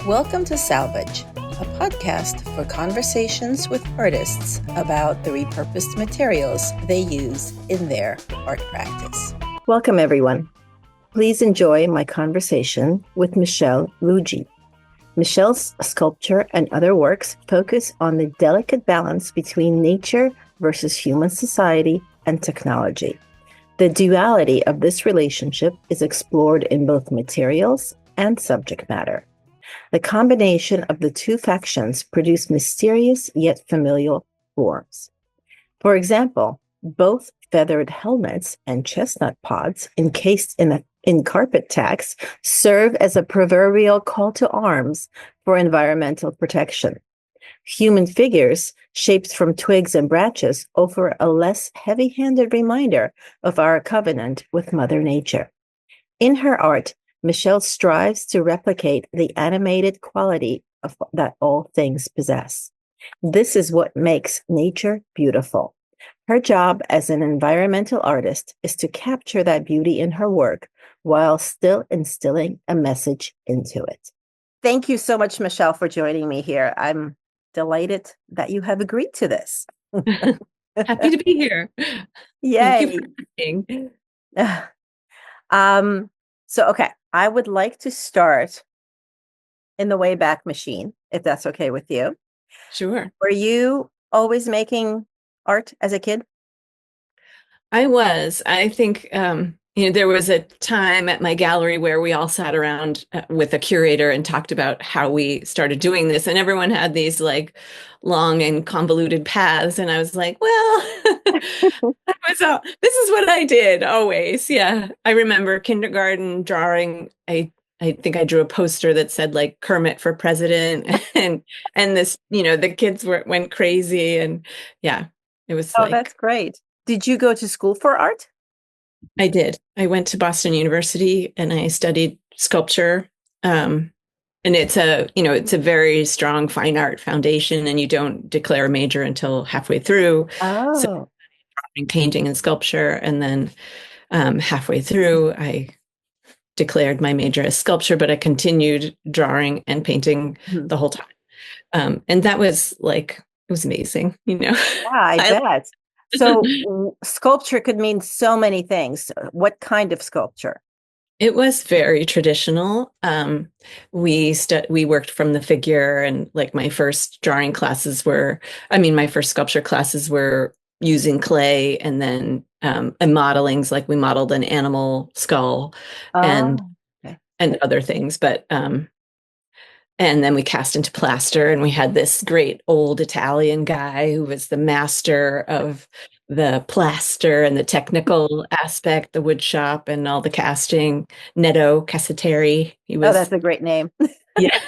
Welcome to Salvage, a podcast for conversations with artists about the repurposed materials they use in their art practice. Welcome, everyone. Please enjoy my conversation with Michelle Lougee. Michelle's sculpture and other works focus on the delicate balance between nature versus human society and technology. The duality of this relationship is explored in both materials and subject matter. The combination of the two factions produce mysterious yet familiar forms. For example, both feathered helmets and chestnut pods encased in carpet tacks serve as a proverbial call to arms for environmental protection. Human figures, shaped from twigs and branches, offer a less heavy-handed reminder of our covenant with Mother Nature. In her art, Michelle strives to replicate the animated quality that all things possess. This is what makes nature beautiful. Her job as an environmental artist is to capture that beauty in her work while still instilling a message into it. Thank you so much, Michelle, for joining me here. I'm delighted that you have agreed to this. Happy to be here. Yay. Okay, I would like to start in the Wayback Machine, if that's okay with you. Sure. Were you always making art as a kid? I was. I think, there was a time at my gallery where we all sat around with a curator and talked about how we started doing this. And everyone had these like long and convoluted paths. And I was like, well, this is what I did always. Yeah. I remember kindergarten drawing. I think I drew a poster that said like Kermit for president and this, the kids went crazy. And yeah, it was that's great. Did you go to school for art? I did. I went to Boston University and I studied sculpture. And it's a very strong fine art foundation, and you don't declare a major until halfway through. Oh. So painting and sculpture. And then halfway through, I declared my major as sculpture, but I continued drawing and painting the whole time. And that was it was amazing, Yeah, I bet. So sculpture could mean so many things. What kind of sculpture? It was very traditional. We worked from the figure, and like my first drawing classes my first sculpture classes were using clay, and then and modelings, like we modeled an animal skull and other things, but and then we cast into plaster, and we had this great old Italian guy who was the master of the plaster and the technical aspect, the wood shop and all the casting, Netto Casateri. That's a great name. Yeah.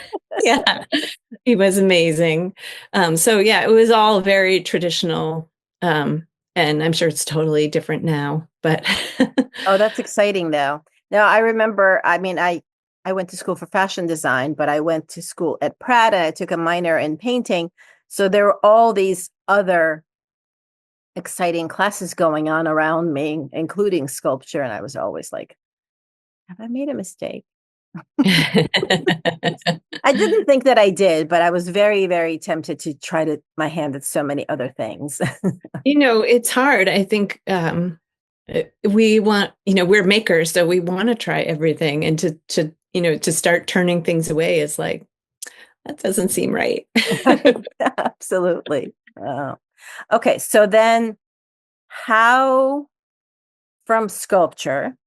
Yeah. He was amazing. It was all very traditional. And I'm sure it's totally different now, but. Oh, that's exciting though. Now I remember, I went to school for fashion design, but I went to school at Pratt and I took a minor in painting. So there were all these other exciting classes going on around me, including sculpture. And I was always like, have I made a mistake? I didn't think that I did, but I was very, very tempted to try my hand at so many other things. It's hard. I think we want, we're makers, so we want to try everything, and to start turning things away is like, that doesn't seem right. Absolutely. Okay. So then from sculpture,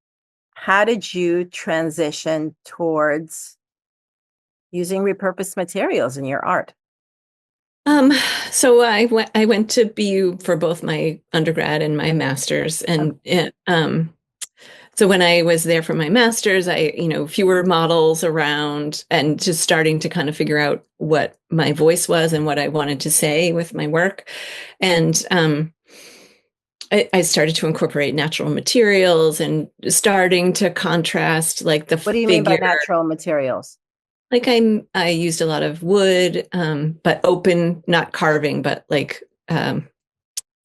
how did you transition towards using repurposed materials in your art? So I went to BU for both my undergrad and my master's, and so when I was there for my master's, fewer models around, and just starting to kind of figure out what my voice was and what I wanted to say with my work. And I started to incorporate natural materials and starting to contrast like the What do you mean by natural materials? Like I used a lot of wood, but open, not carving, but like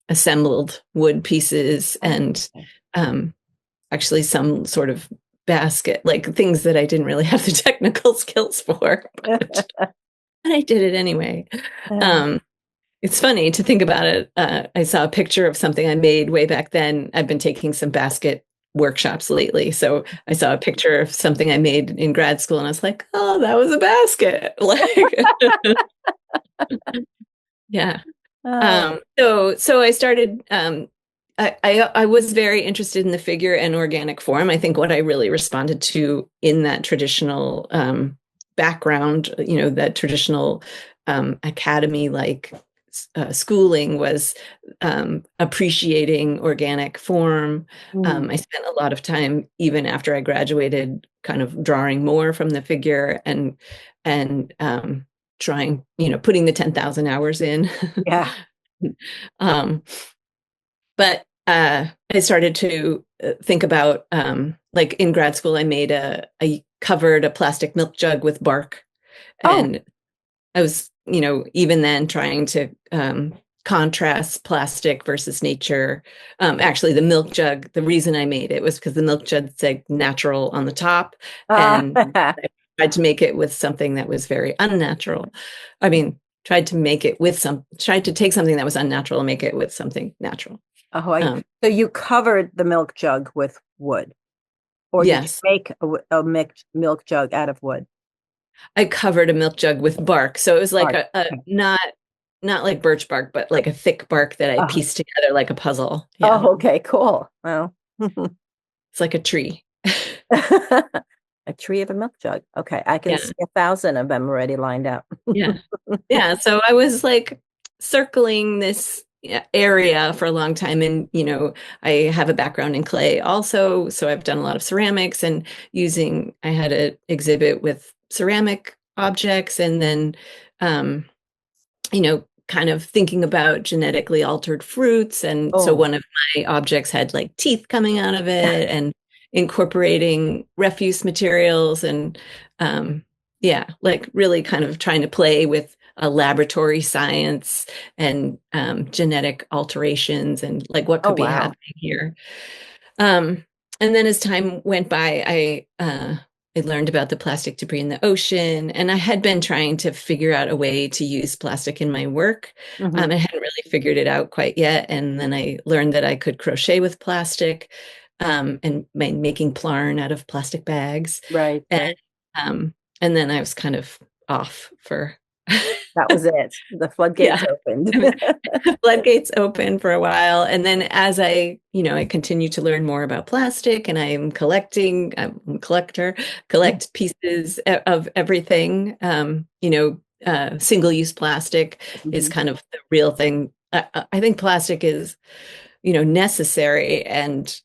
assembled wood pieces, and actually some sort of basket, like things that I didn't really have the technical skills for, but I did it anyway. Um, it's funny to think about it. I saw a picture of something I made way back then. I've been taking some basket workshops lately. So I saw a picture of something I made in grad school and I was like, oh, that was a basket. Like, yeah. So I started, I was very interested in the figure and organic form. I think what I really responded to in that traditional background, that traditional academy like schooling was appreciating organic form. I spent a lot of time, even after I graduated, kind of drawing more from the figure and trying, putting the 10,000 hours in. Yeah. um, but I started to think about, like in grad school, I covered a plastic milk jug with bark. Oh, And I was, even then trying to contrast plastic versus nature. Actually, the milk jug, the reason I made it was because the milk jug said natural on the top. And I tried to make it with something that was very unnatural. I mean, tried to take something that was unnatural and make it with something natural. So you covered the milk jug with wood, or did you Yes, make a milk jug out of wood? I covered a milk jug with bark. So it was like Bark. a Okay. not like birch bark, but like a thick bark that I Uh, pieced together like a puzzle. Yeah. oh, okay, cool. Well, It's like a tree. a tree of a milk jug. Okay, I can Yeah. see 1,000 of them already lined up. Yeah. Yeah. So I was like circling this area for a long time. And, I have a background in clay also. So I've done a lot of ceramics and I had an exhibit with ceramic objects and then, um, kind of thinking about genetically altered fruits. And so Oh, one of my objects had like teeth coming out of it and incorporating refuse materials and, yeah, like really kind of trying to play with laboratory science and genetic alterations and like what oh, could be wow. happening here. Um, and then as time went by, I learned about the plastic debris in the ocean, and I had been trying to figure out a way to use plastic in my work. Hmm. I hadn't really figured it out quite yet, and then I learned that I could crochet with plastic, and making plarn out of plastic bags, Right, and right. um, and then I was kind of off for That was it. The floodgates yeah. opened. Floodgates open for a while. And then as I continue to learn more about plastic and I'm a collector, collect pieces of everything. Single-use plastic is Mhm. kind of the real thing. I think plastic is, necessary and,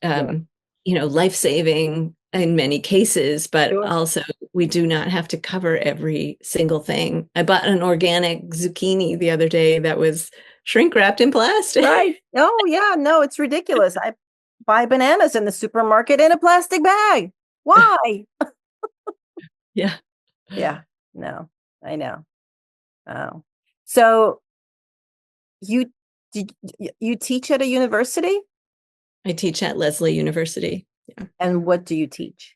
Yeah, life-saving in many cases, but sure. also we do not have to cover every single thing. I bought an organic zucchini the other day that was shrink wrapped in plastic. Right. Oh, yeah. No, it's ridiculous. I buy bananas in the supermarket in a plastic bag. Why? Yeah. Yeah. No, I know. Oh. So you you teach at a university? I teach at Leslie University. Yeah. And what do you teach?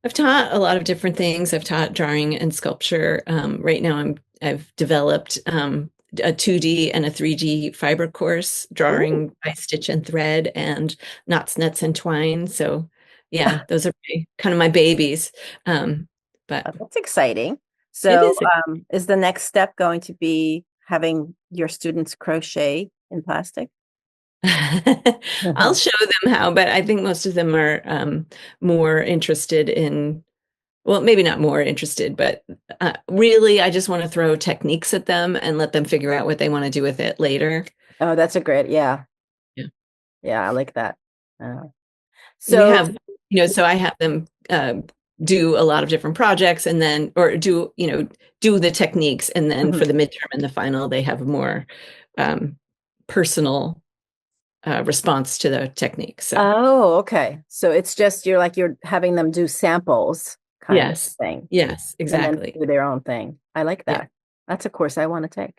I've taught a lot of different things. I've taught drawing and sculpture. Right now I've developed a 2D and a 3D fiber course, Ooh, drawing by stitch and thread and knots, nets, and twine. So yeah, those are kind of my babies. But that's exciting. it So, is. is the next step going to be having your students crochet in plastic? I'll show them how, but I think most of them are more interested in, well, maybe not more interested, but really, I just want to throw techniques at them and let them figure out what they want to do with it later. Oh, that's a great, yeah. Yeah. Yeah, I like that. Uh, We so, have, so I have them do a lot of different projects and then, or do the techniques. And then for mhm. the midterm and the final, they have a more personal response to the technique. So, Oh, okay. So it's just you're having them do samples kind of yes, thing yes, and then exactly. do their own thing. I like Yeah. that. That's a course I want to take.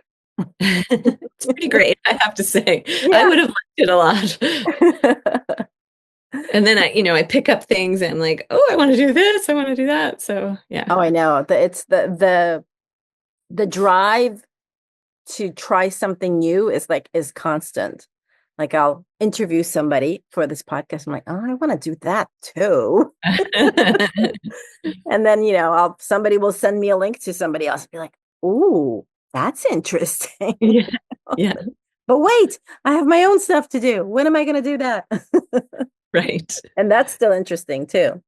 It's pretty great, I have to say. I Yeah. would have liked it a lot. And then I pick up things and I'm like, oh, I want to do this. I want to do that. So yeah. Oh, I know. It's the drive to try something new is constant. Like I'll interview somebody for this podcast. I'm like, oh, I want to do that too. And then, somebody will send me a link to somebody else and be like, ooh, that's interesting. Yeah. Yeah. But wait, I have my own stuff to do. When am I going to do that? Right. And that's still interesting too.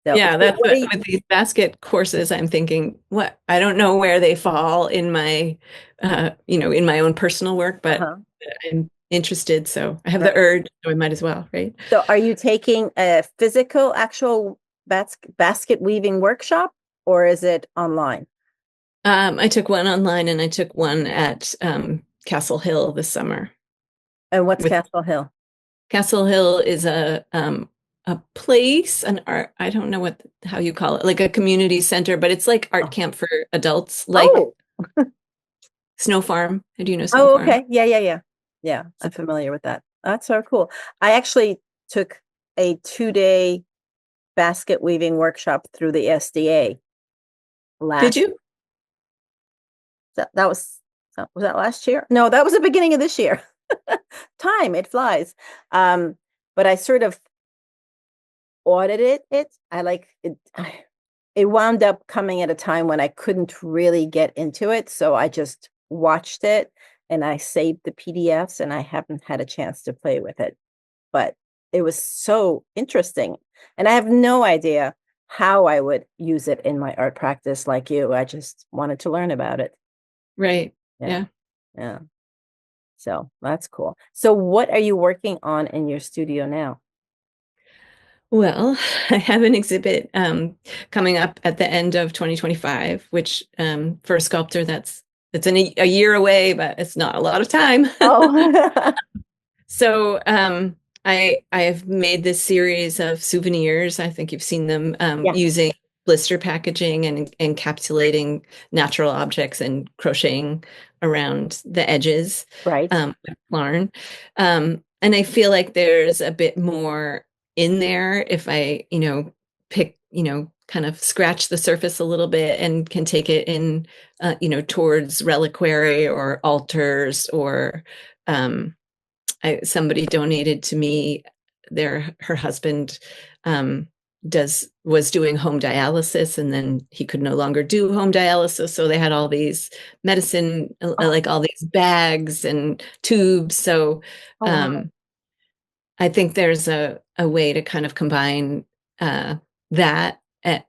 So, Yeah, that's what with these basket courses, I'm thinking, I don't know where they fall in my, in my own personal work, but I'm interested. So I have the urge, so I might as well, right? So are you taking a physical, actual basket weaving workshop, or is it online? I took one online and I took one at Castle Hill this summer. And what's Castle Hill? Castle Hill is a place, an art, I don't know how you call it, like a community center, but it's like art camp for adults, like Snow Farm. Do you know Snow Farm? Okay. Yeah. Yeah, I'm familiar with that. That's so cool. I actually took a 2-day basket weaving workshop through the SDA Did you? Was that last year? No, that was the beginning of this year. Time, it flies. But I sort of audited it. I like it. It wound up coming at a time when I couldn't really get into it. So I just watched it and I saved the PDFs and I haven't had a chance to play with it. But it was so interesting. And I have no idea how I would use it in my art practice like you. I just wanted to learn about it. Right. Yeah. So that's cool. So what are you working on in your studio now? Well, I have an exhibit coming up at the end of 2025, which for a sculptor, it's a year away, but it's not a lot of time. Oh. So I have made this series of souvenirs. I think you've seen them using blister packaging and encapsulating natural objects and crocheting around the edges. Right. With yarn. And I feel like there's a bit more in there if I, pick, kind of scratch the surface a little bit and can take it in, towards reliquary or altars or somebody donated to me, her husband was doing home dialysis and then he could no longer do home dialysis. So they had all these medicine, like all these bags and tubes. So I think there's a way to kind of combine that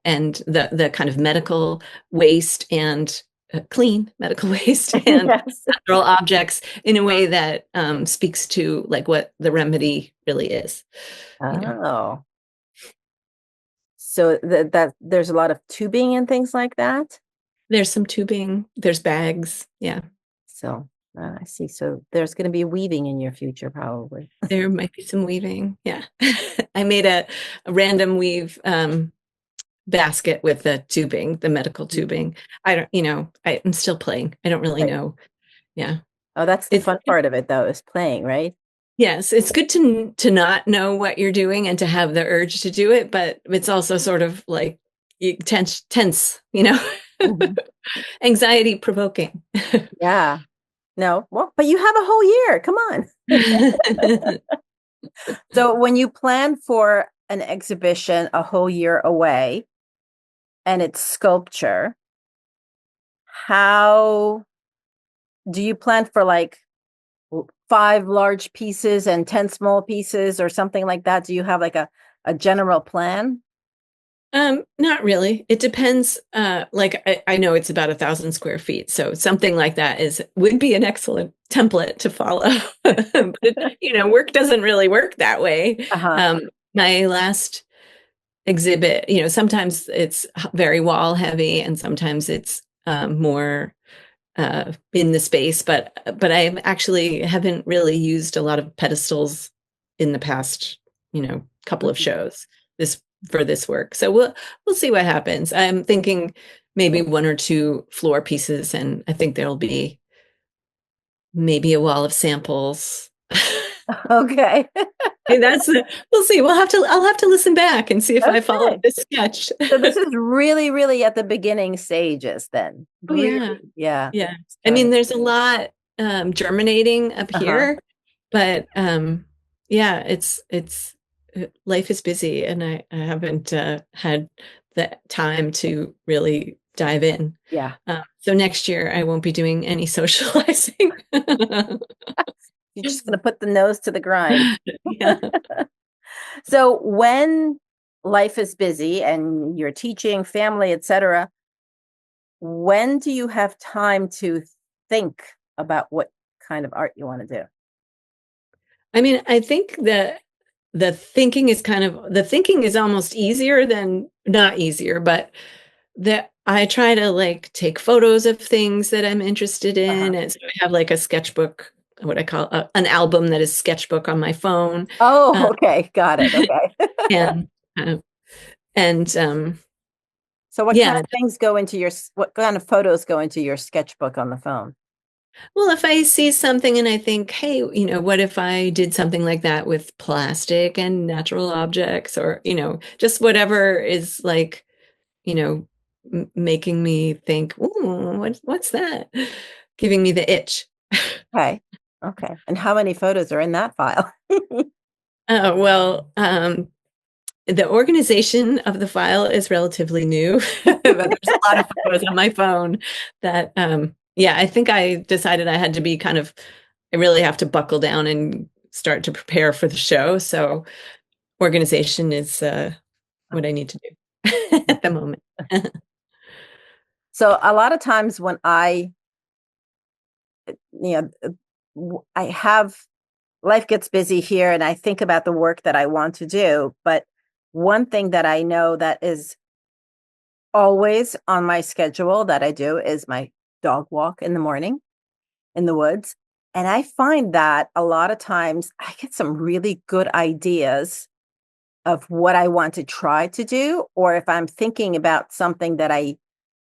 and the kind of medical waste and clean medical waste and natural objects in a way that speaks to like what the remedy really is. Oh. So that there's a lot of tubing and things like that? There's some tubing, there's bags. Yeah. So I see. So there's going to be weaving in your future, probably. There might be some weaving. Yeah. I made a random weave basket with the tubing, the medical tubing. I'm still playing. I don't really know. Yeah. Oh, that's the fun part of it though, is playing, right? Yes, it's good to not know what you're doing and to have the urge to do it, but it's also sort of like tense, anxiety provoking. Yeah. No, well, but you have a whole year. Come on. So when you plan for an exhibition a whole year away and it's sculpture, how do you plan for like 5 large pieces and 10 small pieces or something like that? Do you have like a general plan? Not really. It depends. Like I know it's about 1,000 square feet, so something like that would be an excellent template to follow. But work doesn't really work that way. My last exhibit, sometimes it's very wall heavy, and sometimes it's more in the space. But I actually haven't really used a lot of pedestals in the past, couple of shows for this work. So we'll see what happens. I'm thinking maybe 1 or 2 floor pieces, and I think there'll be maybe a wall of samples. Okay. We'll see. I'll have to listen back and see if I follow Okay. this sketch. So this is really, really at the beginning stages then. Oh yeah. Really, yeah. Yeah. I mean, there's a lot germinating up Uh-huh. here, but yeah, it's life is busy and I haven't had the time to really dive in. Yeah. So next year I won't be doing any socializing. You're just going to put the nose to the grind. Yeah. So when life is busy and you're teaching, family, etc., when do you have time to think about what kind of art you want to do? I mean, I think that the thinking is almost easier than not easier, but that I try to like take photos of things that I'm interested in. Uh-huh. And so I have like a sketchbook, what I call an album that is sketchbook on my phone. Oh, okay. Got it. Okay. And, uh, and, So what kind yeah, of things go into what kind of photos go into your sketchbook on the phone? well, if I see something and I think, hey, what if I did something like that with plastic and natural objects or, just whatever is like, you know, making me think, ooh, what's that? Giving me the itch. Okay. Okay. And how many photos are in that file? Well, the organization of the file is relatively new, but there's a lot of photos on my phone that, yeah, I think I decided I had to be I really have to buckle down and start to prepare for the show. So organization is what I need to do at the moment. So a lot of times when I have life gets busy here and I think about the work that I want to do, but one thing that I know that is always on my schedule that I do is my dog walk in the morning in the woods. And I find that a lot of times I get some really good ideas of what I want to try to do, or if I'm thinking about something that I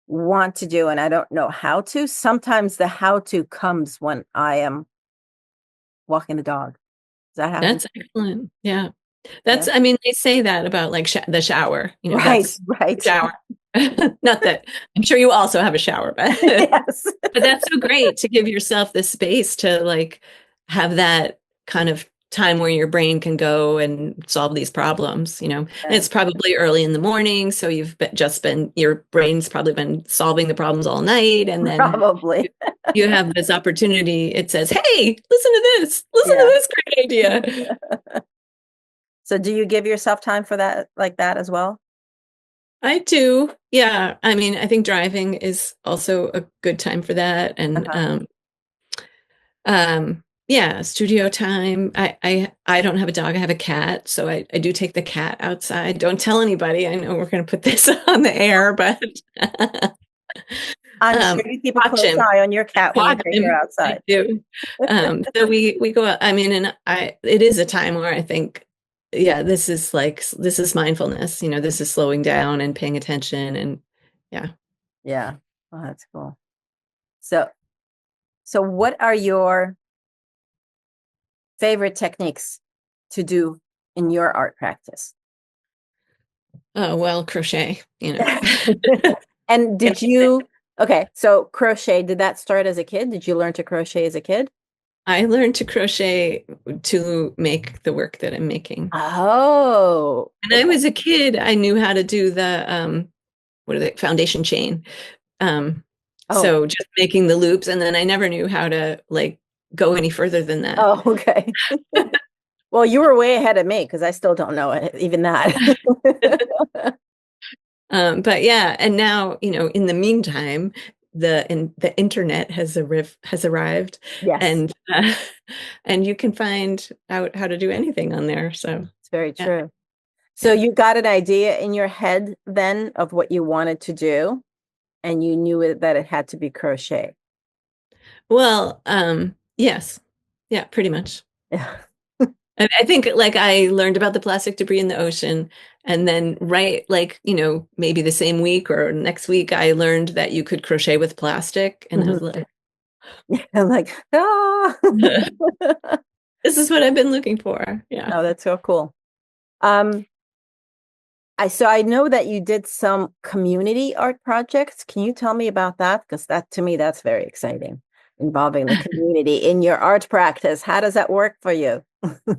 want to do and I don't know how to, sometimes the how to comes when I am walking the dog. Does that happen? That's excellent. Yeah. Yeah. I mean, they say that about like the shower, Right, that's right. shower. Not that I'm sure you also have a shower, but Yes. but that's so great to give yourself the space to like have that kind of time where your brain can go and solve these problems, And Yeah, it's probably early in the morning, so your brain's probably been solving the problems all night, and then probably. you have this opportunity. It says, "Hey, listen Yeah. to this great idea." So do you give yourself time for that like that as well? I do. Yeah. I mean, I think driving is also a good time for that. And Uh-huh. yeah, studio time. I don't have a dog, I have a cat. So I do take the cat outside. Don't tell anybody. I know we're gonna put this on the air, but I'm sure you keep a watch close him. eye on your cat when you Watch take her him. I outside. do. So we go out. I mean, and it is a time where I think, yeah, this is mindfulness, this is slowing down and paying attention and yeah. Yeah. Oh, that's cool. So so what are your favorite techniques to do in your art practice? Oh, well, crochet, And did you okay, so crochet, did that start as a kid? Did you learn to crochet as a kid? I learned to crochet to make the work that I'm making. Oh, And I okay. was a kid, I knew how to do the what are they, foundation chain. Um, Oh, so just making the loops, and then I never knew how to like go any further than that. oh, okay. Well, you were way ahead of me because I still don't know it, even that. But yeah, and now, in the meantime, the internet has arrived, Yes, and and you can find out how to do anything on there. So it's very yeah, true. So yeah. you got an idea in your head then of what you wanted to do, and you knew that it had to be crochet. Well, yes, yeah, pretty much. Yeah. I think like I learned about the plastic debris in the ocean, and then right, like, maybe the same week or next week, I learned that you could crochet with plastic, and I was Mhm. like, I'm like, ah. This is what I've been looking for. Yeah. Oh, that's so cool. Um, I know that you did some community art projects. Can you tell me about that? Because that to me, that's very exciting, involving the community in your art practice. How does that work for you?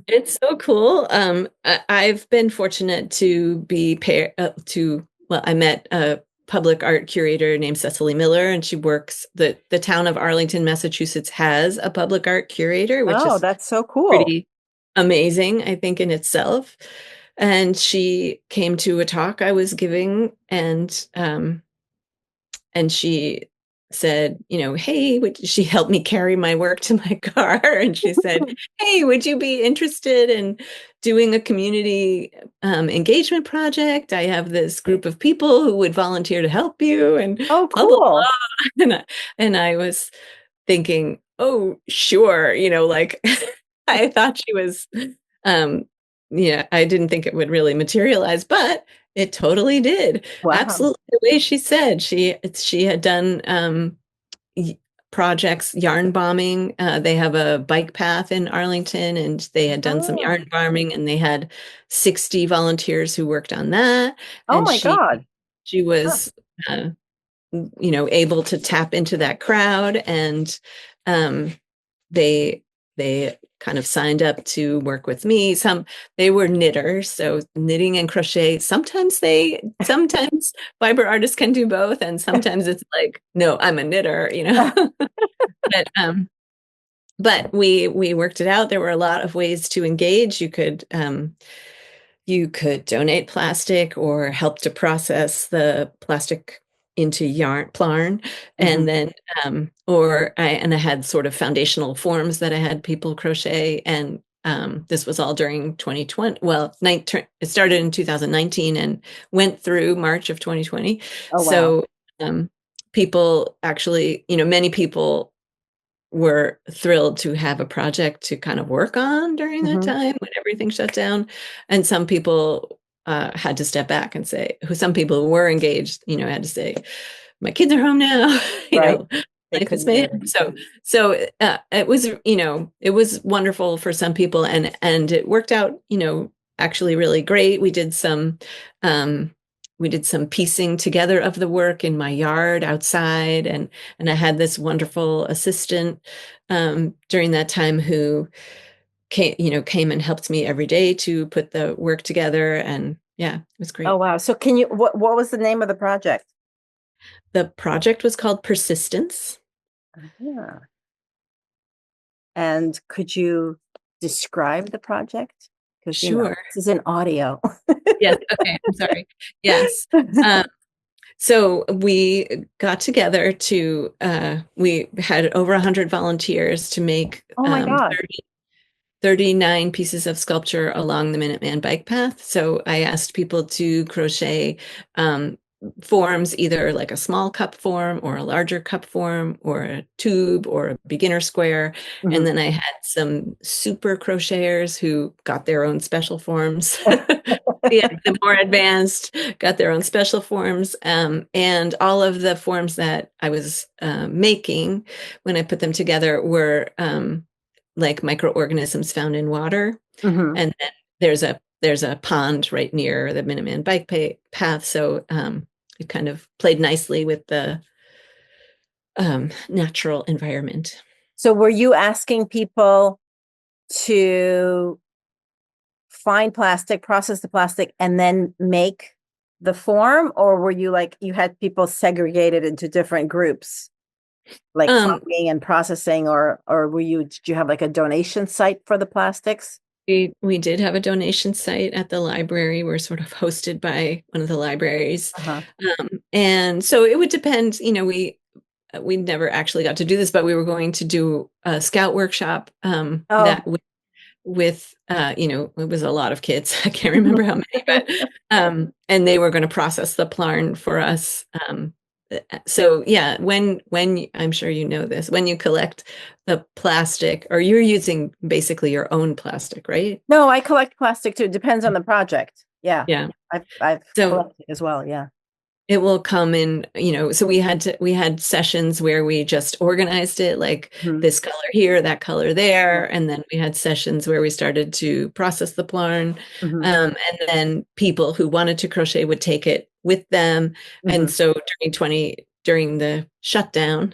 It's so cool. I've been fortunate to be well, I met a public art curator named Cecily Miller, and the town of Arlington, Massachusetts has a public art curator, which Oh, is that's so cool. pretty amazing, I think, in itself. And she came to a talk I was giving, and she said, hey, she helped me carry my work to my car. And she said, hey, would you be interested in doing a community engagement project? I have this group of people who would volunteer to help you, and Oh, blah, blah, cool. blah. And I was thinking, oh, sure, like I thought she was, um, yeah, I didn't think it would really materialize, but it totally did. Wow. Absolutely the way she said. She had done y- projects, yarn bombing. They have a bike path in Arlington, and they had done some Oh, yarn bombing, and they had 60 volunteers who worked on that. oh And my God. she Huh. was uh, able to tap into that crowd, and um, they they kind of signed up to work with me. They were knitters, so knitting and crochet. Sometimes fiber artists can do both, and sometimes it's like, no, I'm a knitter. But we worked it out. There were a lot of ways to engage. You could donate plastic or help to process the plastic into yarn, Mhm. and then I had sort of foundational forms that I had people crochet, and this was all during 2020. Well, it started in 2019 and went through March of 2020. Oh, wow. So um, people actually, many people were thrilled to have a project to kind of work on during that Mhm. time when everything shut down. And some people had to step back and say, some people who were engaged, had to say, my kids are home now, Right. They life is couldn't do made. it. So it was wonderful for some people, and it worked out, actually really great. Um, we did some piecing together of the work in my yard outside, and I had this wonderful assistant during that time who came and helped me every day to put the work together, and yeah, it was Oh, great. wow. So what was the name of the project? The project was called Persistence. Yeah. And could you describe the project? Because, Sure. this is an audio. Yes. Okay. I'm sorry. Yes. Um, so we got together we had over 100 volunteers to make Oh my God. 39 pieces of sculpture along the Minuteman bike path. So I asked people to crochet um, forms, either like a small cup form or a larger cup form or a tube or a beginner square. And Mhm. then I had some super crocheters who got their own special forms. The more advanced got their own special forms. And all of the forms that I was making when I put them together were like microorganisms found in water. Mhm. And then there's a pond right near the Minuteman bike path. So it kind of played nicely with the natural environment. So were you asking people to find plastic, process the plastic, and then make the form? Or were you like, you had people segregated into different groups, like Um, finding and processing, or did you have like a donation site for the plastics? we did have a donation site at the library. We're sort of hosted by one of the libraries. Uh-huh. And so it would depend, we never actually got to do this, but we were going to do a scout workshop Oh. that with it was a lot of kids. I can't remember how many, but and they were going to process the plarn for us. So yeah, when I'm sure you know this, when you collect the plastic, or you're using basically your own plastic, right? No, I collect plastic too. It depends on the project. Yeah. Yeah. I've So collected as well. Yeah. it will come in, so we had sessions where we just organized it, like Mhm. this color here, that color there. And then we had sessions where we started to process the yarn. Mhm. And then people who wanted to crochet would take it with them. Mhm. And so during the shutdown,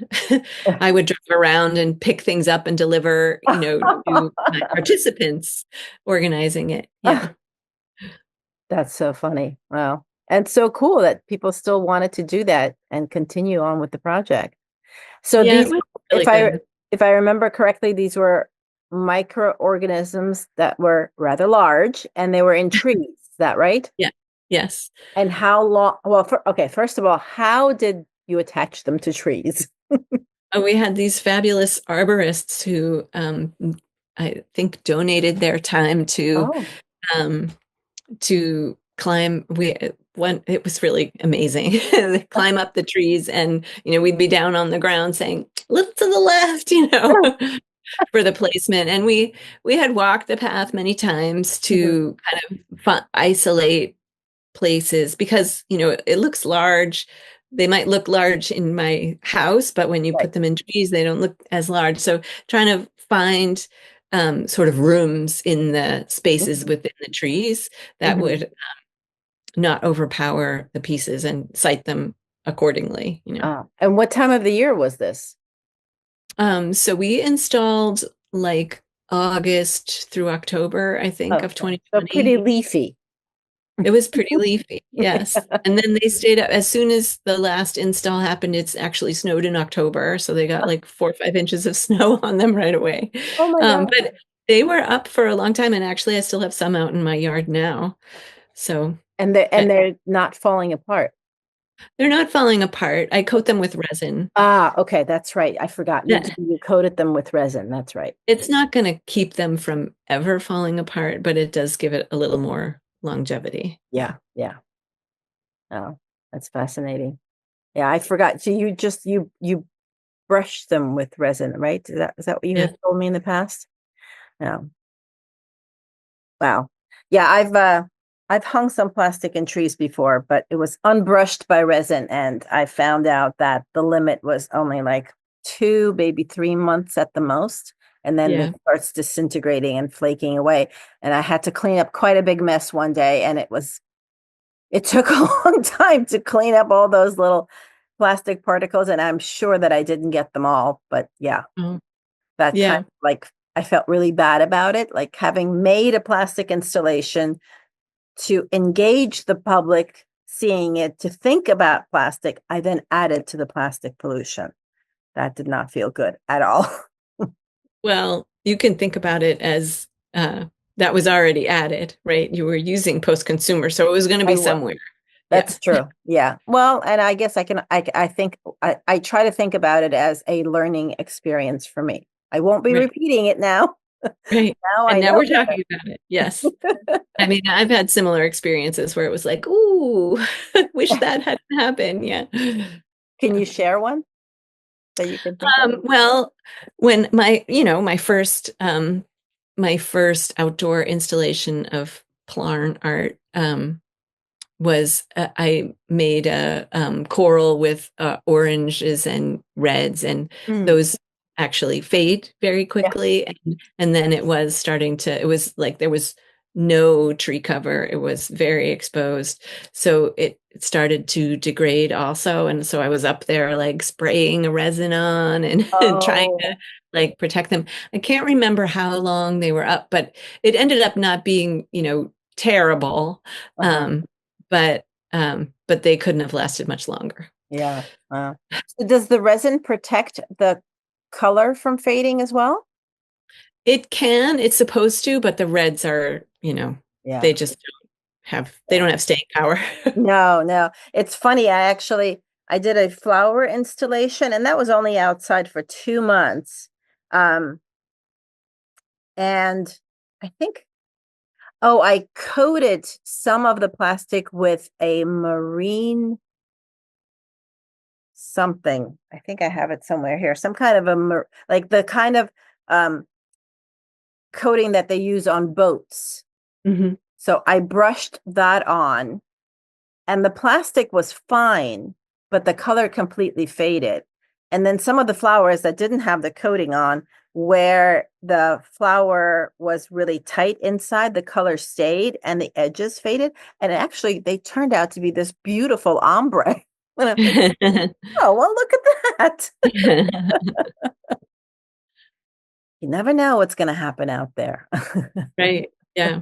I would drive around and pick things up and deliver, to my participants, organizing it. Yeah. That's so funny. Wow. And so cool that people still wanted to do that and continue on with the project. So Yeah, it these, was really if I good. if I remember correctly, these were microorganisms that were rather large and they were in trees. Is that right? Yeah. Yes. And how long? Well, okay, first of all, how did you attach them to trees? We had these fabulous arborists who I think donated their time Oh. um, to climb. It was really amazing. They climb up the trees, and we'd be down on the ground saying, "Look to the left," for the placement. And we had walked the path many times Mhm. to kind of isolate places because it looks large. They might look large in my house, but when you Right. put them in trees, they don't look as large. So trying to find sort of rooms in the spaces Mhm. within the trees that Mhm. would not overpower the pieces and site them accordingly. And what time of the year was this? So we installed like August through October, I think, of Okay. So pretty 2020. leafy. It was pretty leafy, yes. And then they stayed up as soon as the last install happened. It's actually snowed in October, so they got like 4 or 5 inches of snow on them right away. Oh my God. But they were up for a long time, and actually, I still have some out in my yard now. So And they're uh, and they're not falling apart. they're not falling apart. I coat them with resin. Okay, that's right. I forgot. Yeah. You coated them with resin. That's right. It's not going to keep them from ever falling apart, but it does give it a little more longevity. Yeah, yeah. Oh, that's fascinating. Yeah, I forgot. So you brush them with resin, right? Is that what you Yeah. had told me in the past? No. Wow. Yeah, I've hung some plastic in trees before, but it was unbrushed by resin, and I found out that the limit was only like 2, maybe 3 months at the most, and then it Yeah. starts disintegrating and flaking away. And I had to clean up quite a big mess one day, and it took a long time to clean up all those little plastic particles, and I'm sure that I didn't get them all, but yeah, Oh, that kind yeah. of like I felt really bad about it, like having made a plastic installation to engage the public seeing it, to think about plastic, I then added to the plastic pollution. That did not feel good at all. Well, you can think about it as that was already added, right? You were using post-consumer, so it was going to I be was. somewhere. Yeah, That's true. Yeah. Well, and I guess I think I try to think about it as a learning experience for me. I won't be right, repeating it now. right. Now And I now know we're talking about it. Yes. I mean, I've had similar experiences where it was like, ooh, wish better. that hadn't happened. Yeah. Can Yeah. you share one that you can think of? Well, when my first outdoor installation of Plarn art, was I made a coral with oranges and reds, and Mm. those actually fade very Yeah. quickly. And then it was like there was no tree cover. It was very exposed. So it started to degrade also. And so I was up there like spraying a resin on and, and trying to Oh. like protect them. I can't remember how long they were up, but it ended up not being, terrible. Uh-huh. Um, but they couldn't have lasted much longer. Yeah. So does the resin protect the color from fading as well? It's supposed to, but the reds are, they Yeah. just they don't have staying power. No, no. It's funny. I did a flower installation and that was only outside for 2 months. Um, and I think, oh, I coated some of the plastic with a marine something. I think I have it somewhere here. Some kind of like the kind of um coating that they use on boats. Mhm. So I brushed that on and the plastic was fine, but the color completely faded. And then some of the flowers that didn't have the coating on, where the flower was really tight inside, the color stayed and the edges faded. And actually, they turned out to be this beautiful ombre. And I'm thinking, oh, well, look at that. You never know what's going to happen out there. Right. Yeah.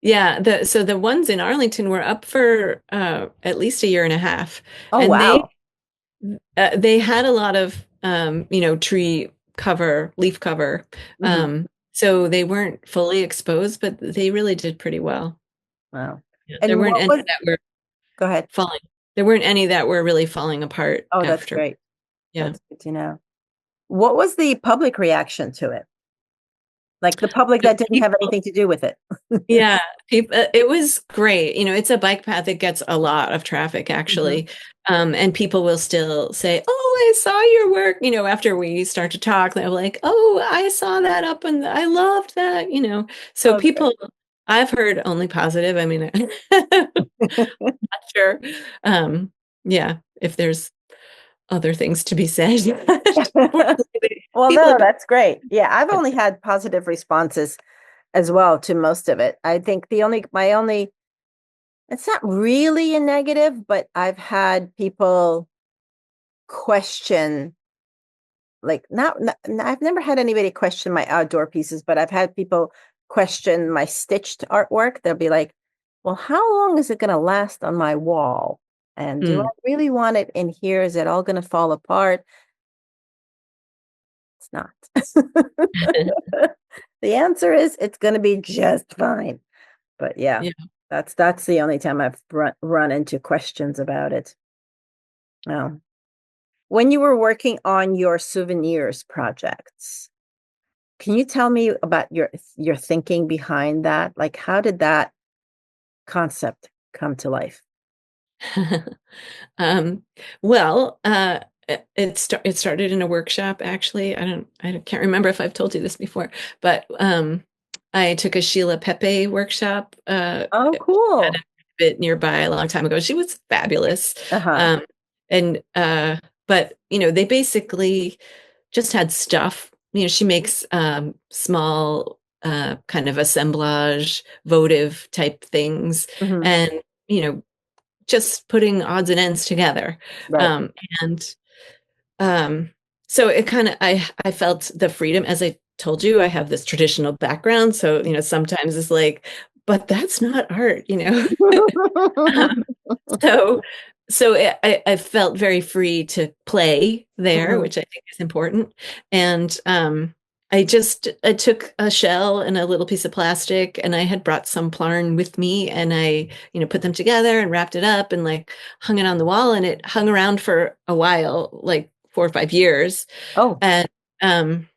Yeah. So the ones in Arlington were up for at least a year and a half. Oh, And wow. they had a lot of tree cover, leaf cover. Mhm. So they weren't fully exposed, but they really did pretty well. Wow. Yeah, there And weren't what any was, that were go ahead. falling. There weren't any that were really falling apart Oh, that's after. great. Yeah. That's good to know. What was the public reaction to it? Like the public that didn't have anything to do with it. Yeah, it was great. It's a bike path that gets a lot of traffic Mhm. actually. And people will still say, "Oh, I saw your work." After we start to talk, they're like, "Oh, I saw that up and I loved that." So Oh, great. people, I've heard only positive. I mean, not sure. Yeah, if there's other things to be said. Fortunately, Well, people no, have that's great. Yeah, I've only had positive responses as well to most of it. I think my only, it's not really a negative, but I've had people question, like, I've never had anybody question my outdoor pieces, but I've had people question my stitched artwork. They'll be like, well, how long is it going to last on my wall? And do I been. really want it in here? Is it all going to fall apart? It's not. The answer is it's going to be just fine. But yeah, Yeah. that's the only time I've run into questions about it. Oh. When you were working on your souvenirs projects, can you tell me about your thinking behind that? Like, how did that concept come to life? Um, well, it started in a workshop actually. I can't remember if I've told you this before, but I took a Sheila Pepe workshop Oh, at cool. a bit nearby a long time ago. She was fabulous. Uh-huh. Um, and but they basically just had stuff. She makes small kind of assemblage, votive type things, Hmm. and you know just putting odds and ends together. Right. Um, and um, so it kind of, I felt the freedom, as I told you, I have this traditional background. So, sometimes it's like, but that's not art. Um, so, I felt very free to play there, Hmm. which I think is important. And I took a shell and a little piece of plastic, and I had brought some plarn with me, and I, put them together and wrapped it up and like hung it on the wall, and it hung around for a while, like 4 or 5 years. Oh, And um,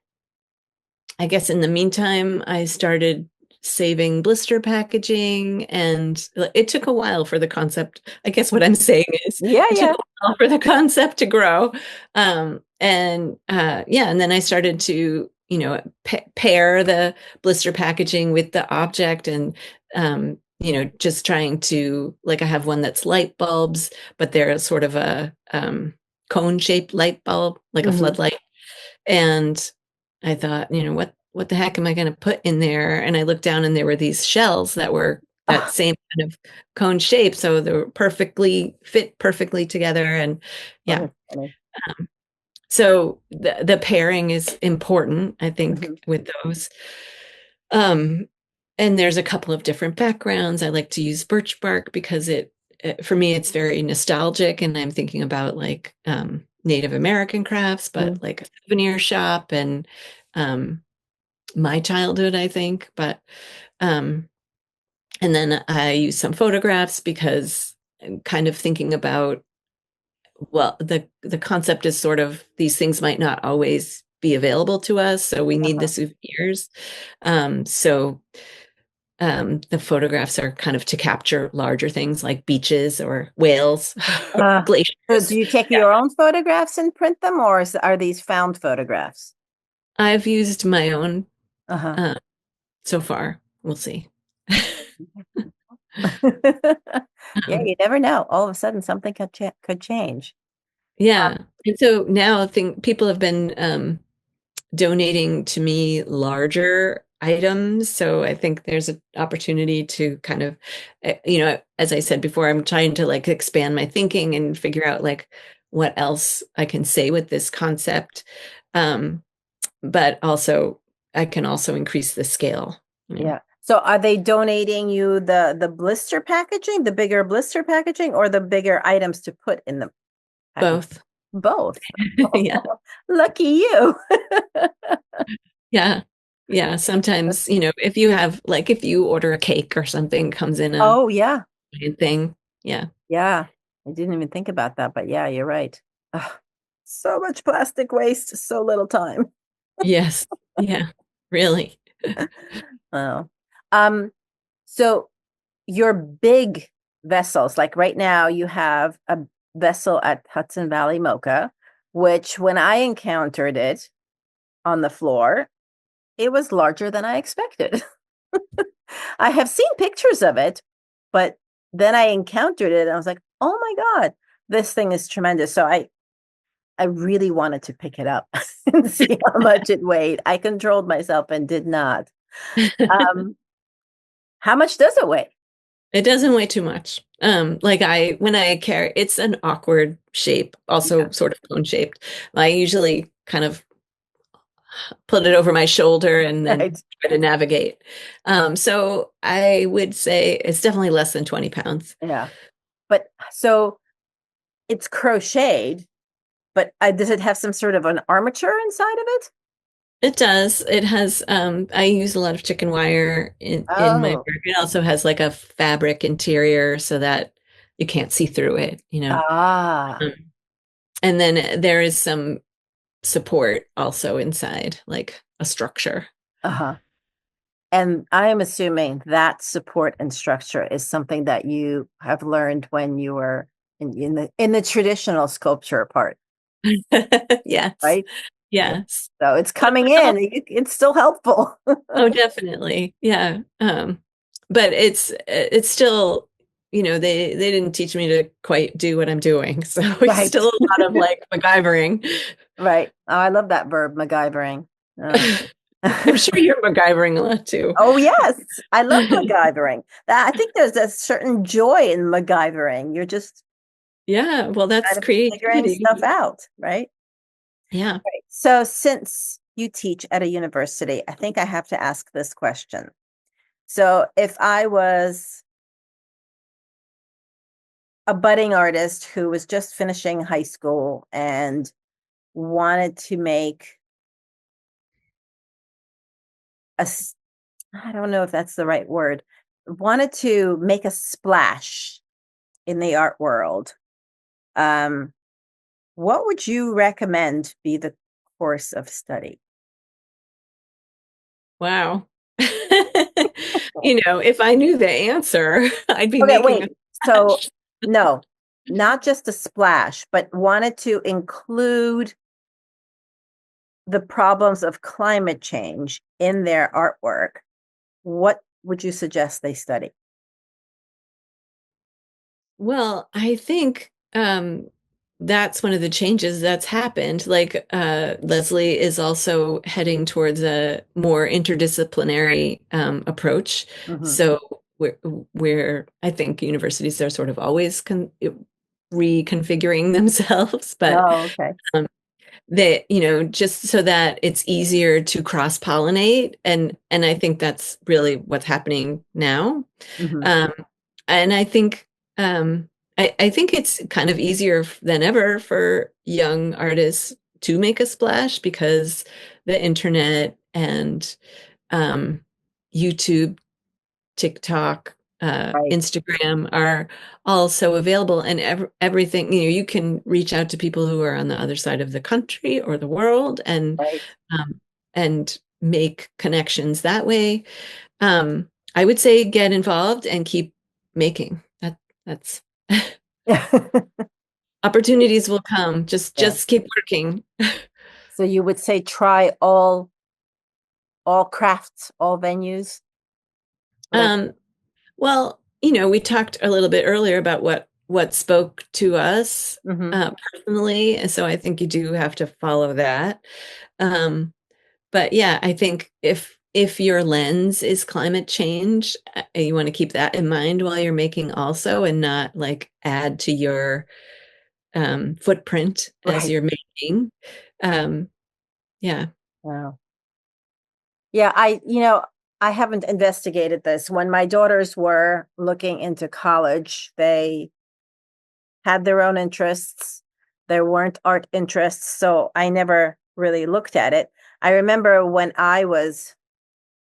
I guess in the meantime, I started saving blister packaging, and it took a while for the concept. I guess what I'm saying is yeah, it took yeah. a while for the concept to grow. And yeah, and then I started to, pair the blister packaging with the object, and just trying to, like, I have one that's light bulbs, but they're sort of a cone-shaped light bulb, like a Hmm. floodlight. And I thought, what the heck am I going to put in there? And I looked down and there were these shells that were that Ah, same kind of cone shape. So they were fit perfectly together. And oh, yeah. that's funny. So the pairing is important, I think, Hmm. with those. Um, and there's a couple of different backgrounds. I like to use birch bark because for me, it's very nostalgic. And I'm thinking about like Native American crafts, but like a souvenir shop and um, my childhood, I think. But um, and then I use some photographs because I'm kind of thinking about, well, the concept is sort of these things might not always be available to us, so we need the Uh-huh. souvenirs. So the photographs are kind of to capture larger things like beaches or whales, So do glaciers. you take Yeah, your own photographs and print them, or are these found photographs? I've used my own Uh-huh. uh, so far. We'll see. Yeah, Um, you never know. All of a sudden, something could change. yeah. And so now I think people have been donating to me larger items. So I think there's an opportunity to kind of, as I said before, I'm trying to like expand my thinking and figure out like what else I can say with this concept. Um, but also I can also increase the scale. Yeah. So are they donating you the blister packaging, the bigger blister packaging, or the bigger items to put in the package? Both. Both. Yeah. Lucky you. Yeah. Yeah. Sometimes, if you have like if you order a cake or something comes in a Oh, yeah. giant thing. Yeah. Yeah. I didn't even think about that, but yeah, you're right. Ugh, so much plastic waste, so little time. Yes. Yeah. Really. Oh. Um, so your big vessels, like right now you have a vessel at Hudson Valley Mocha, which when I encountered it on the floor, it was larger than I expected. I have seen pictures of it, but then I encountered it and I was like, "Oh my God, this thing is tremendous." So I really wanted to pick it up and see how much it weighed. I controlled myself and did not. Um, how much does it weigh? It doesn't weigh too much. Like when I carry, it's an awkward shape, Yeah, also sort of cone shaped. I usually kind of put it over my shoulder and then right. try to navigate. So I would say it's definitely less than 20 pounds. Yeah. But so it's crocheted, but does it have some sort of an armature inside of it? It does. It has, I use a lot of chicken wire in my Oh, work. It also has like a fabric interior so that you can't see through it. ah, Um, and then there is some support also inside, like a structure. uh-huh. And I am assuming that support and structure is something that you have learned when you were in the traditional sculpture part, Yes. right? Yeah. Yes. So it's coming in. It's still helpful. Oh, definitely. Yeah. But it's still, they didn't teach me to quite do what I'm doing. So it's Right. still a lot of like MacGyvering. Right. Oh, I love that verb, MacGyvering. Oh. I'm sure you're MacGyvering a lot too. Oh, yes. I love MacGyvering. I think there's a certain joy in MacGyvering. You're just Yeah, well, that's kind of figuring stuff creativity. out, right? Yeah. Right. So since you teach at a university, I think I have to ask this question. So if I was a budding artist who was just finishing high school and wanted to make a s- I don't know if that's the right word, wanted to make a splash in the art world, um, what would you recommend be the course of study? Wow. If I knew the answer, I'd be Okay, making a wait. So splash. no, not just a splash, but wanted to include the problems of climate change in their artwork. What would you suggest they study? Well, I think that's one of the changes that's happened. Like Leslie is also heading towards a more interdisciplinary approach. Mhm. So we're I think universities are sort of always reconfiguring themselves, but Oh, okay. um, that just so that it's easier to cross-pollinate, and I think that's really what's happening now. Mhm. um, and um, I think it's kind of easier than ever for young artists to make a splash because the internet and um, YouTube, TikTok, Right, Instagram are all so available, and everything, you can reach out to people who are on the other side of the country or the world, right. um, and make connections that way. I would say get involved and keep making. That's opportunities will come. Just Yeah. just keep working. So you would say try all crafts, all venues? Like Um, well, we talked a little bit earlier about what spoke to us Mm-hmm. personally, and so I think you do have to follow that. But yeah, I think if your lens is climate change, you want to keep that in mind while you're making also, and not like add to your footprint as Right. you're making. Um, yeah. Wow. Yeah, I haven't investigated this. When my daughters were looking into college, they had their own interests. There weren't art interests, so I never really looked at it. I remember when I was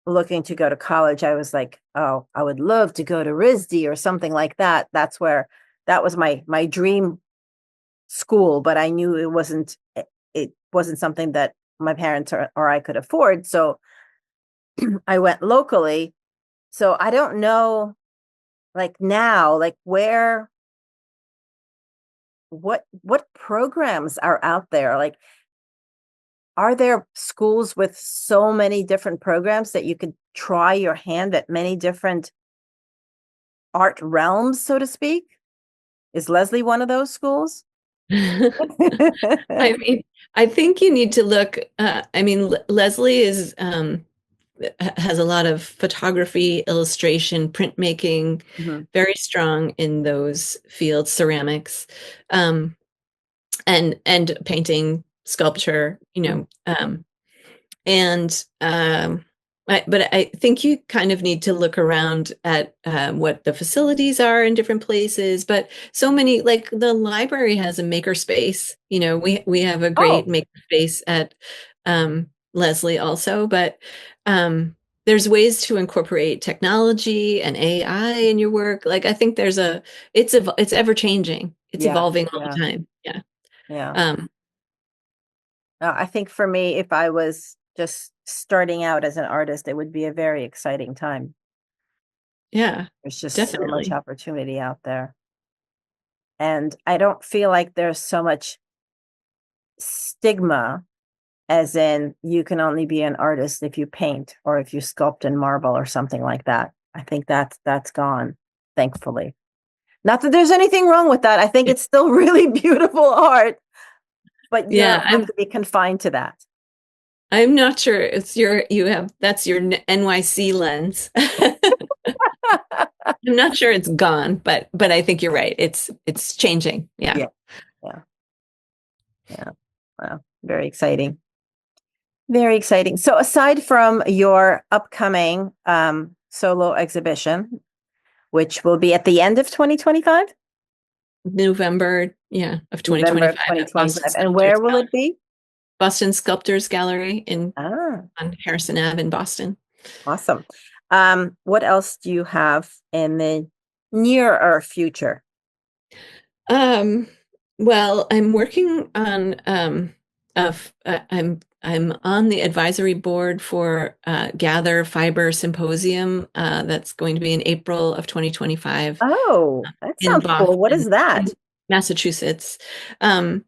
looking to go to college, I was like, oh, I would love to go to RISD or something like that. That was my dream school, but I knew it wasn't something that my parents or I could afford. So I went locally. So I don't know, like now, like what programs are out there? Like, are there schools with so many different programs that you could try your hand at many different art realms, so to speak? Is Leslie one of those schools? I mean, I think you need to look. I mean, Leslie has a lot of photography, illustration, printmaking, Mhm. very strong in those fields, ceramics, um, and painting, sculpture. And but I think you kind of need to look around at what the facilities are in different places. But so many, like the library has a maker space. We have a great Oh, maker space at Leslie also, but there's ways to incorporate technology and AI in your work. Like I think it's ever changing. It's yeah, evolving all the yeah, time. Yeah. yeah. Um, I think for me, if I was just starting out as an artist, it would be a very exciting time. yeah, There's just so much definitely. opportunity out there. And I don't feel like there's so much stigma, as in you can only be an artist if you paint or if you sculpt in marble or something like that. I think that's gone, thankfully. Not that there's anything wrong with that. I think it's still really beautiful art, but you Yeah, don't have to be confined to that. I'm not sure that's your NYC lens. I'm not sure it's gone, but I think you're right. It's changing. Yeah. Yeah, yeah, yeah. Wow, very exciting. Very exciting. So aside from your upcoming solo exhibition, which will be at the end of 2025, November, yeah, of November of 2025 at 2025. And where will it be? Boston Sculptors Gallery Ah, on Harrison Ave in Boston. awesome. What else do you have in the nearer future? Um, well, I'm working on I'm on the advisory board for Gather Fiber Symposium that's going to be in April of 2025 Oh, that in sounds cool. What Boston, is that? in Massachusetts. Um,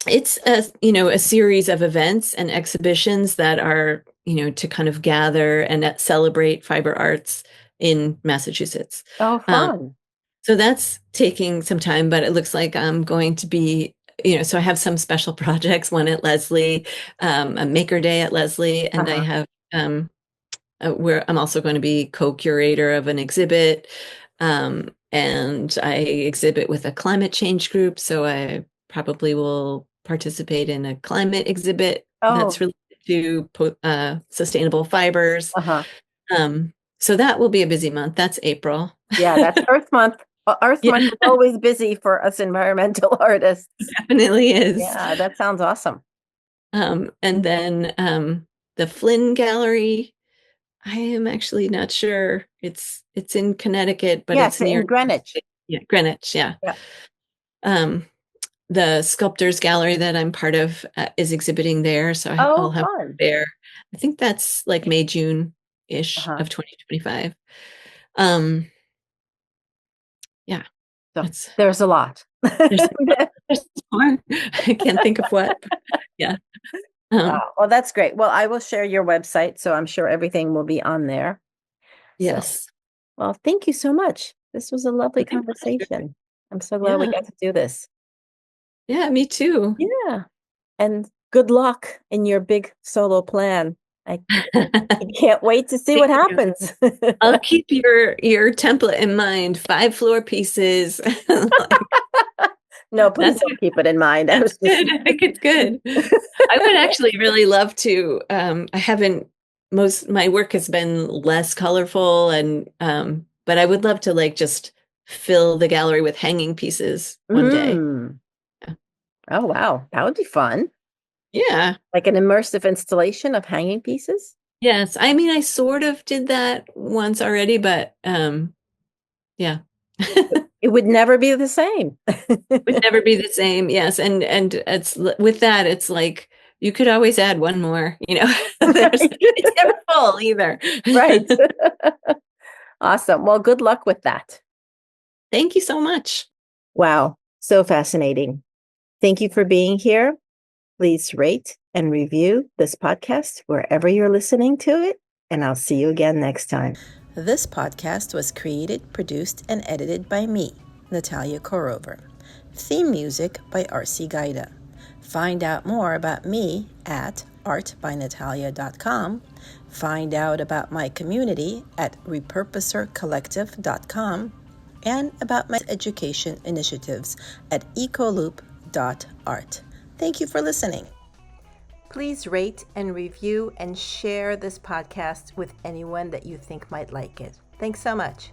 it's a series of events and exhibitions that are, to kind of gather and celebrate fiber arts in Massachusetts. Oh, Um, fun. so that's taking some time, but it looks like I'm going to be, so I have some special projects, one at Leslie, a Maker Day at Leslie, and I Uh-huh. have where I'm also going to be co-curator of an exhibit. And I exhibit with a climate change group, so I probably will participate in a climate exhibit that's Oh, related to sustainable fibers. uh-huh. So that will be a busy month. That's April. Yeah, that's Earth Month. Earth Yeah, Month is always busy for us environmental artists. definitely is. Yeah, that sounds awesome. And then the Flynn Gallery, I am actually not sure. It's in Connecticut, but Yes, it's near in Greenwich. yeah, Greenwich, yeah. Yeah. Um, the Sculptors Gallery that I'm part of is exhibiting there, so I'll Oh, have fun. there. I think that's like May, June-ish Uh-huh. of 2025. Um, yeah, So that's there's a lot. there's there's more. I can't think of what. But yeah. Um, Well, that's great. Well, I will share your website, so I'm sure everything will be on there. So yes. Well, thank you so much. This was a lovely My pleasure. conversation. I'm so glad we Yeah. got to do this. Yeah, me too. Yeah. And good luck in your big solo plan. I can't wait to see what Thank you. happens. I'll keep your template in mind. 5 floor pieces. Like, No, please that's don't keep it in mind. I that's was just good. I think it's good. I would actually really love to. I haven't most my work has been less colorful and but I would love to like just fill the gallery with hanging pieces one day. Mm. Oh, wow. That would be fun. Yeah. Like an immersive installation of hanging pieces? Yes. I mean, I sort of did that once already, but yeah. It would never be the same. Would never be the same. Yes. And it's with that, it's like you could always add one more, you know. Right. It's never full either. Right. Awesome. Well, good luck with that. Thank you so much. Wow. So fascinating. Thank you for being here. Please rate and review this podcast wherever you're listening to it, and I'll see you again next time. This podcast was created, produced, and edited by me, Natalia Korover. Theme music by R.C. Gaida. Find out more about me at artbynatalia.com. Find out about my community at repurposercollective.com and about my education initiatives at ecoloop.art. Thank you for listening. Please rate and review and share this podcast with anyone that you think might like it. Thanks so much.